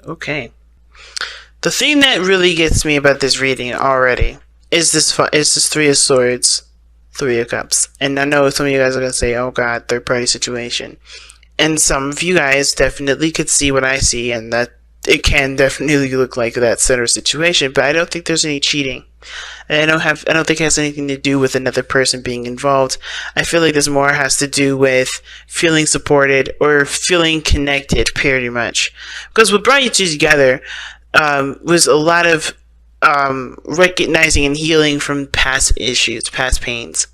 Okay. The thing that really gets me about this reading already is this Three of Swords, Three of Cups. And I know some of you guys are gonna say, "Oh God, third party situation." And some of you guys definitely could see what I see, and that it can definitely look like that center situation. But I don't think there's any cheating. And I don't think it has anything to do with another person being involved. I feel like this more has to do with feeling supported or feeling connected, pretty much. Because what brought you two together was a lot of recognizing and healing from past issues, past pains,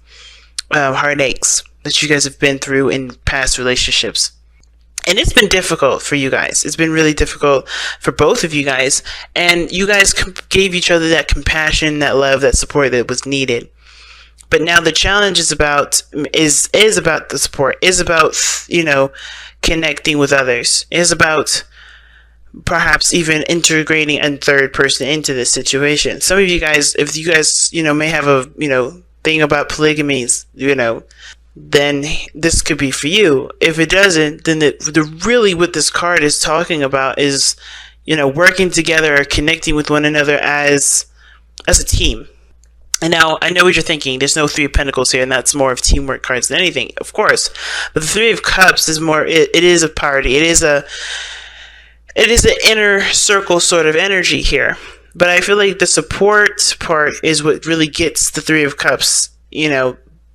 heartaches that you guys have been through in past relationships. And it's been difficult for you guys. It's been really difficult for both of you guys. And you guys gave each other that compassion, that love, that support that was needed. But now the challenge is about the support, is about, connecting with others, is about perhaps even integrating a third person into this situation. Some of you guys, if you guys, may have a, thing about polygamies, then this could be for you. If it doesn't, then really what this card is talking about is, working together or connecting with one another as a team. And now I know what you're thinking. There's no Three of Pentacles here, and that's more of teamwork cards than anything, of course. But the Three of Cups is more. It is a party. It is an inner circle sort of energy here. But I feel like the support part is what really gets the Three of Cups,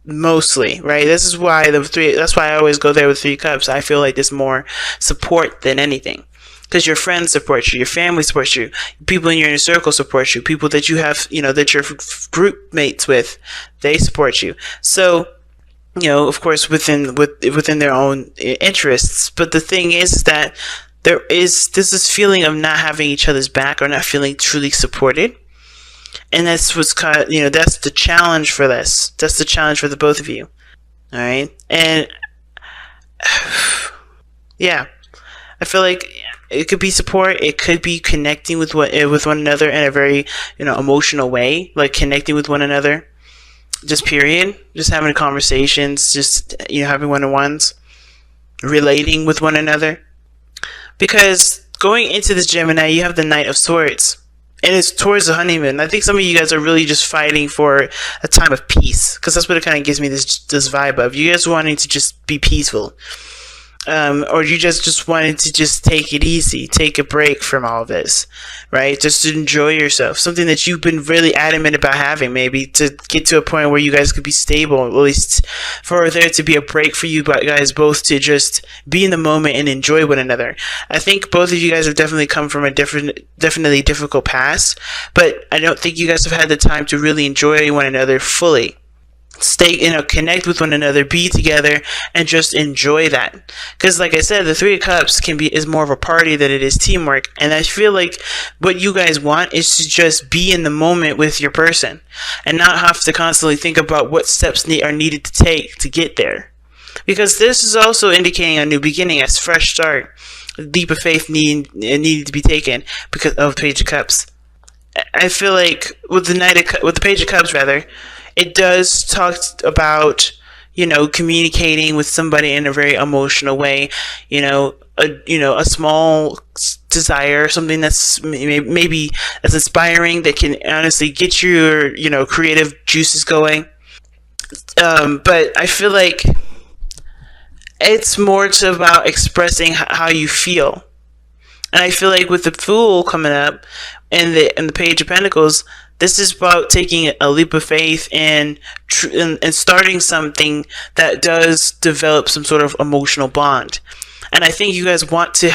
mostly, right? That's why I always go there with Three Cups. I feel like there's more support than anything. Because your friends support you, your family supports you, people in your inner circle support you, people that you have, that you're group mates with, they support you. So, of course, within their own interests. But the thing is that there's this feeling of not having each other's back or not feeling truly supported. And that's what's that's the challenge for this. That's the challenge for the both of you. All right. And yeah, I feel like it could be support. It could be connecting with one another in a very, emotional way, like connecting with one another. Just period. Just having conversations, just, having one-on-ones, relating with one another. Because going into this Gemini, you have the Knight of Swords. And it's towards the honeymoon. I think some of you guys are really just fighting for a time of peace. Because that's what it kind of gives me this vibe of. You guys wanting to just be peaceful. Or you just wanted to just take it easy. Take a break from all this. Right? Just to enjoy yourself. Something that you've been really adamant about having. Maybe to get to a point where you guys could be stable. At least for there to be a break for you guys both to just be in the moment and enjoy one another. I think both of you guys have definitely come from a definitely difficult past. But I don't think you guys have had the time to really enjoy one another fully. Connect with one another, be together, and just enjoy that. Because, like I said, the Three of Cups is more of a party than it is teamwork. And I feel like what you guys want is to just be in the moment with your person, and not have to constantly think about what steps are needed to take to get there. Because this is also indicating a new beginning, a fresh start. A leap of faith needed to be taken because of the Page of Cups. I feel like with the Page of Cups, rather. It does talk about, communicating with somebody in a very emotional way, a small desire, something that's maybe that's inspiring, that can honestly get your, creative juices going. But I feel like it's more about expressing how you feel. And I feel like with the Fool coming up and the Page of Pentacles, this is about taking a leap of faith and starting something that does develop some sort of emotional bond. And I think you guys want to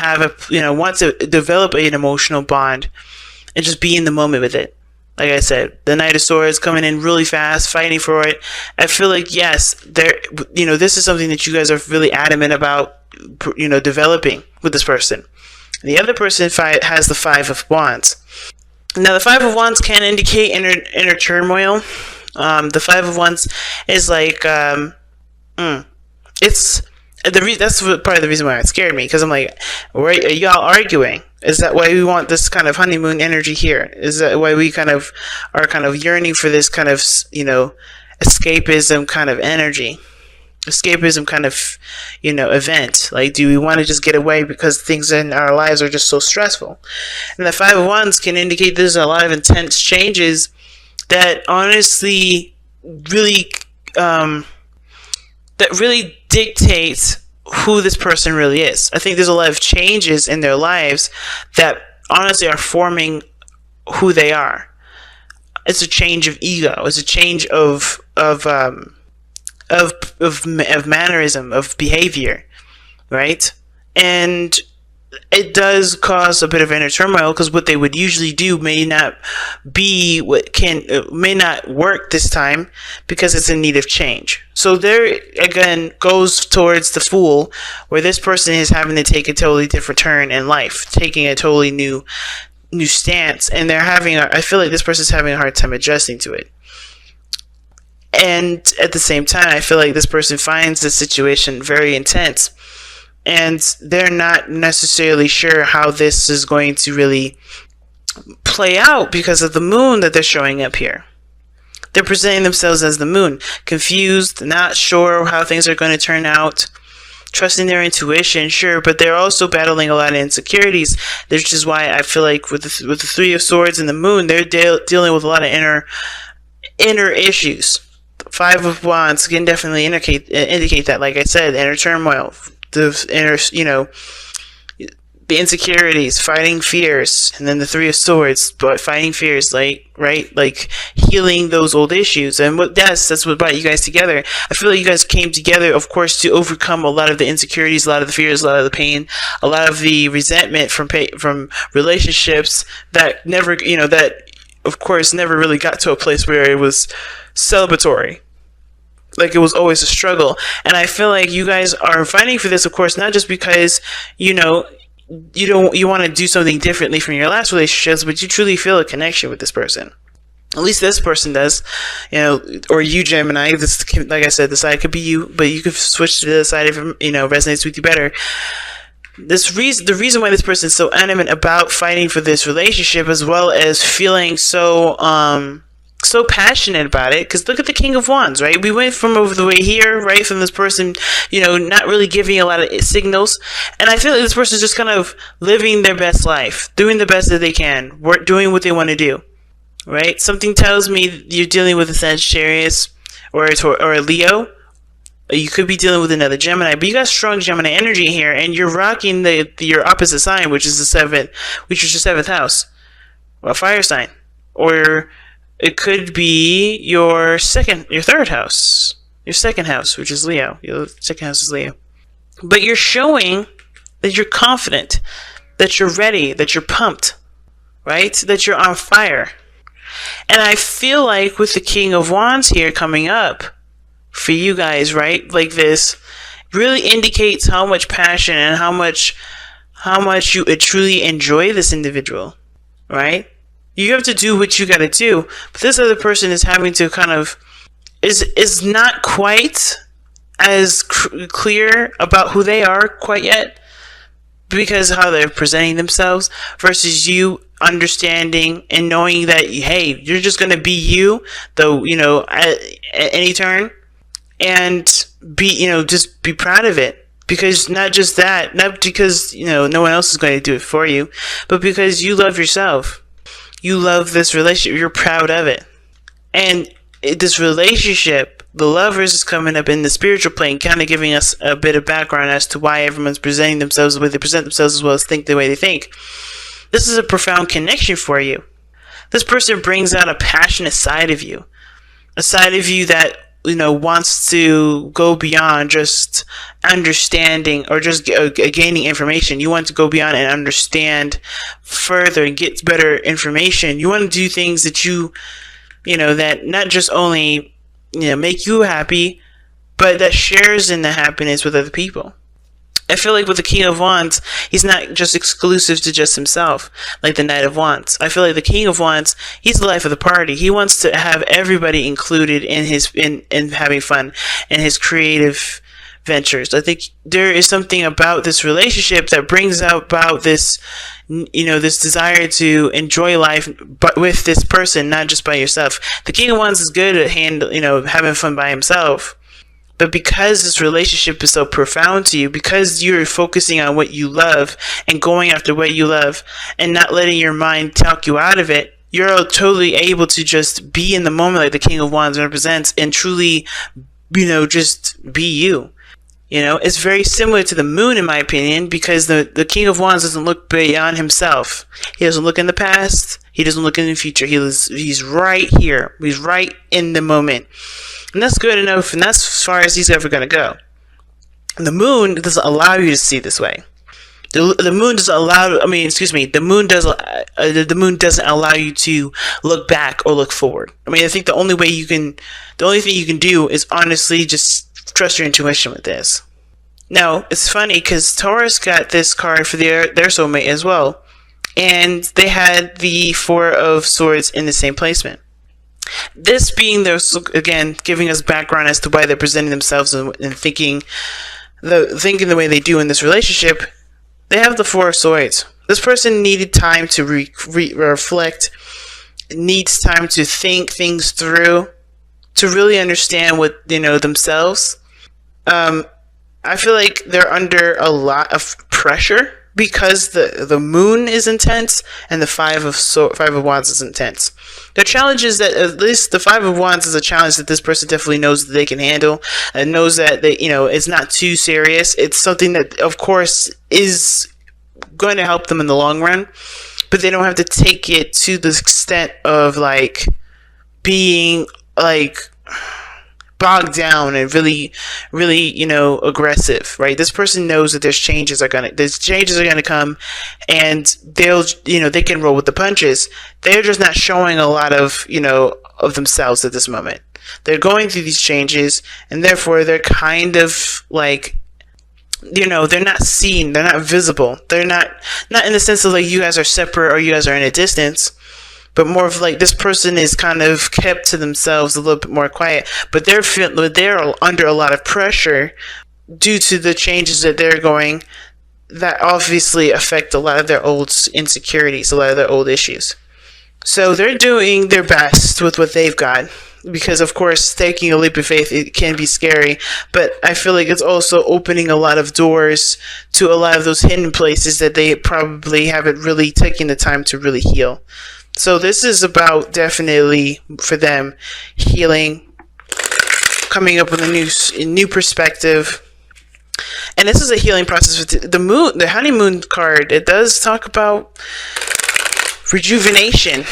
develop an emotional bond and just be in the moment with it. Like I said, the Knight of Swords coming in really fast, fighting for it. I feel like, yes, this is something that you guys are really adamant about, developing with this person. The other person has the Five of Wands. Now, the Five of Wands can indicate inner turmoil. The Five of Wands is like, it's that's part of the reason why it scared me, because I'm like, are y'all arguing? Is that why we want this kind of honeymoon energy here? Is that why we are yearning for this kind of, escapism kind of energy? escapism kind of, event. Like, do we want to just get away because things in our lives are just so stressful? And the Five of Wands can indicate there's a lot of intense changes that honestly really, that really dictates who this person really is. I think there's a lot of changes in their lives that honestly are forming who they are. It's a change of ego. It's a change of mannerism, of behavior, right? And it does cause a bit of inner turmoil, because what they would usually do may not work this time, because it's in need of change. So there again goes towards the Fool, where this person is having to take a totally different turn in life, taking a totally new stance, and I feel like this person's having a hard time adjusting to it. And at the same time, I feel like this person finds the situation very intense, and they're not necessarily sure how this is going to really play out because of the Moon that they're showing up here. They're presenting themselves as the Moon, confused, not sure how things are going to turn out, trusting their intuition, sure, but they're also battling a lot of insecurities, which is why I feel like with the Three of Swords and the Moon, they're dealing with a lot of inner issues. Five of Wands can definitely indicate that, like I said, inner turmoil, the inner, the insecurities, fighting fears, and then the Three of Swords, but fighting fears, like healing those old issues. And that's what brought you guys together. I feel like you guys came together, of course, to overcome a lot of the insecurities, a lot of the fears, a lot of the pain, a lot of the resentment from relationships that never, that of course never really got to a place where it was celebratory. Like, it was always a struggle. And I feel like you guys are fighting for this, of course, not just because, you want to do something differently from your last relationships, but you truly feel a connection with this person. At least this person does, or you, Gemini. This, like I said, the side could be you, but you could switch to the other side if resonates with you better. The reason why this person is so adamant about fighting for this relationship, as well as feeling so passionate about it, because look at the King of Wands, right? We went from over the way here, right, from this person, not really giving a lot of signals, and I feel like this person is just kind of living their best life, doing the best that they can, doing what they want to do, right? Something tells me you're dealing with a Sagittarius or a Leo. You could be dealing with another Gemini, but you got strong Gemini energy here, and you're rocking your opposite sign, which is your seventh house, a fire sign, or it could be your third house, your second house, which is Leo. Your second house is Leo. But you're showing that you're confident, that you're ready, that you're pumped, right? That you're on fire. And I feel like with the King of Wands here coming up for you guys, right? Like, this really indicates how much passion and how much you truly enjoy this individual, right? You have to do what you got to do, but this other person is having to kind of is not quite as clear about who they are quite yet, because of how they're presenting themselves, versus you understanding and knowing that, hey, you're just going to be you, though, at any turn, and just be proud of it. Because not because no one else is going to do it for you, but because you love yourself. You love this relationship. You're proud of it. And this relationship, the Lovers, is coming up in the spiritual plane, kind of giving us a bit of background as to why everyone's presenting themselves the way they present themselves, as well as think the way they think. This is a profound connection for you. This person brings out a passionate side of you. A side of you that, wants to go beyond just understanding or just gaining information. You want to go beyond and understand further and get better information. You want to do things that that not just only, make you happy, but that shares in the happiness with other people. I feel like with the King of Wands, he's not just exclusive to just himself, like the Knight of Wands. I feel like the King of Wands, he's the life of the party. He wants to have everybody included in having fun and his creative ventures. I think there is something about this relationship that brings about this, this desire to enjoy life, but with this person, not just by yourself. The King of Wands is good at having fun by himself, But because this relationship is so profound to you, because you're focusing on what you love and going after what you love and not letting your mind talk you out of it, you're totally able to just be in the moment like the King of Wands represents and truly, just be you. It's very similar to the moon, in my opinion, because the King of Wands doesn't look beyond himself. He doesn't look in the past. He doesn't look in the future. He's right here. He's right in the moment. And that's good enough, and that's as far as he's ever going to go. And the moon doesn't allow you to see this way. The moon doesn't allow. The moon doesn't allow you to look back or look forward. I think the only thing you can do is honestly just trust your intuition with this. Now, it's funny because Taurus got this card for their soulmate as well, and they had the Four of Swords in the same placement. This being again, giving us background as to why they're presenting themselves and thinking the way they do in this relationship. They have the Four of Swords. This person needed time to reflect, needs time to think things through, to really understand what themselves. I feel like they're under a lot of pressure because the moon is intense and the Five of Wands is intense. The challenge is that at least the Five of Wands is a challenge that this person definitely knows that they can handle and knows that it's not too serious. It's something that, of course, is going to help them in the long run, but they don't have to take it to the extent of being bogged down and really, really, aggressive, right? This person knows that these changes are gonna come, and they can roll with the punches. They're just not showing a lot of themselves at this moment. They're going through these changes, and therefore they're kind of they're not seen, they're not visible, they're not in the sense of you guys are separate or you guys are in a distance, but more of this person is kind of kept to themselves, a little bit more quiet, but they're under a lot of pressure due to the changes that they're going, that obviously affect a lot of their old insecurities, a lot of their old issues. So they're doing their best with what they've got, because of course taking a leap of faith, it can be scary, but I feel like it's also opening a lot of doors to a lot of those hidden places that they probably haven't really taken the time to really heal. So this is about definitely for them healing, coming up with a new perspective. And this is a healing process with the moon, the honeymoon card. It does talk about rejuvenation,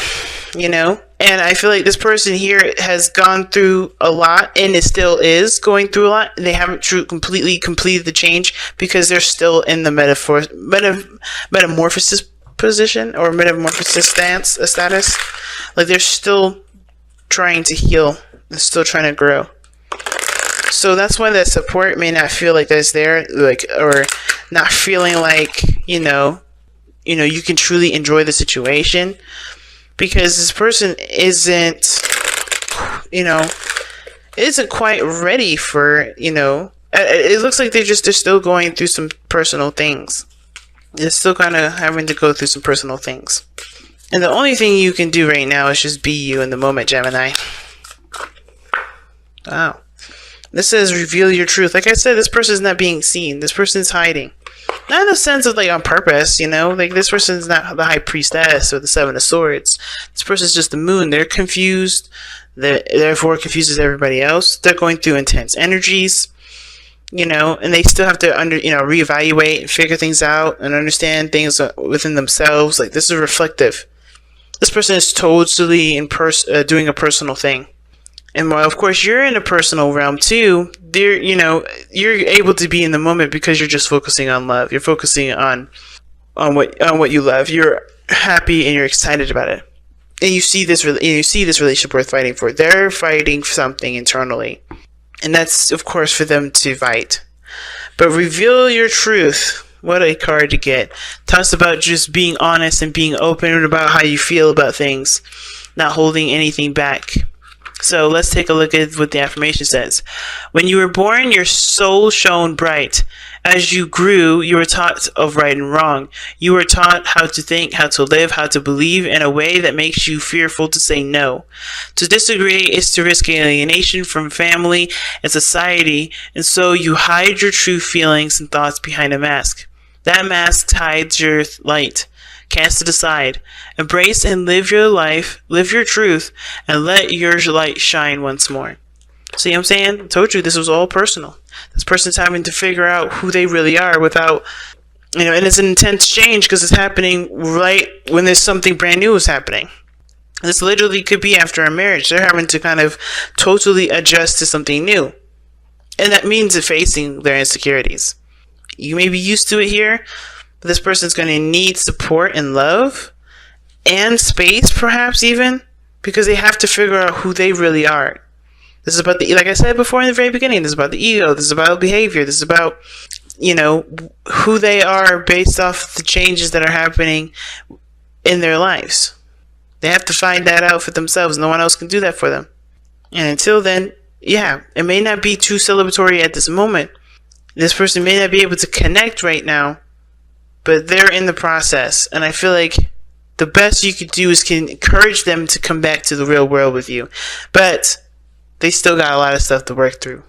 and I feel like this person here has gone through a lot and it still is going through a lot. They haven't completely completed the change because they're still in the metamorphosis position or metamorphosis status. They're still trying to heal, they're still trying to grow. So that's why that support may not feel like that's there, or not feeling you can truly enjoy the situation, because this person isn't quite ready for, it looks like they're still going through some personal things. They're still kind of having to go through some personal things. And the only thing you can do right now is just be you in the moment, Gemini. Wow. This says reveal your truth. Like I said, this person is not being seen. This person is hiding. Not in the sense of on purpose, this person is not the High Priestess or the Seven of Swords. This person is just the moon. They're confused. Therefore confuses everybody else. They're going through intense energies. And they still have to reevaluate and figure things out and understand things within themselves. This is reflective. This person is totally doing a personal thing. And while of course you're in a personal realm too, you're able to be in the moment because you're just focusing on love. You're focusing on what you love. You're happy and you're excited about it. And you see this relationship worth fighting for. They're fighting something internally. And that's, of course, for them to fight. But reveal your truth. What a card to get. Talks about just being honest and being open about how you feel about things. Not holding anything back. So let's take a look at what the affirmation says. When you were born, your soul shone bright. As you grew, you were taught of right and wrong. You were taught how to think, how to live, how to believe in a way that makes you fearful to say no. To disagree is to risk alienation from family and society, and so you hide your true feelings and thoughts behind a mask. That mask hides your light. Cast it aside. Embrace and live your life, live your truth, and let your light shine once more. See what I'm saying? I told you this was all personal. This person's having to figure out who they really are without, and it's an intense change because it's happening right when there's something brand new is happening. This literally could be after a marriage. They're having to kind of totally adjust to something new. And that means facing their insecurities. You may be used to it here, but this person's going to need support and love and space, perhaps even, because they have to figure out who they really are. This is about like I said before in the very beginning, this is about the ego, this is about behavior, this is about, who they are based off the changes that are happening in their lives. They have to find that out for themselves. No one else can do that for them. And until then, it may not be too celebratory at this moment. This person may not be able to connect right now, but they're in the process. And I feel like the best you could do is encourage them to come back to the real world with you. But they still got a lot of stuff to work through.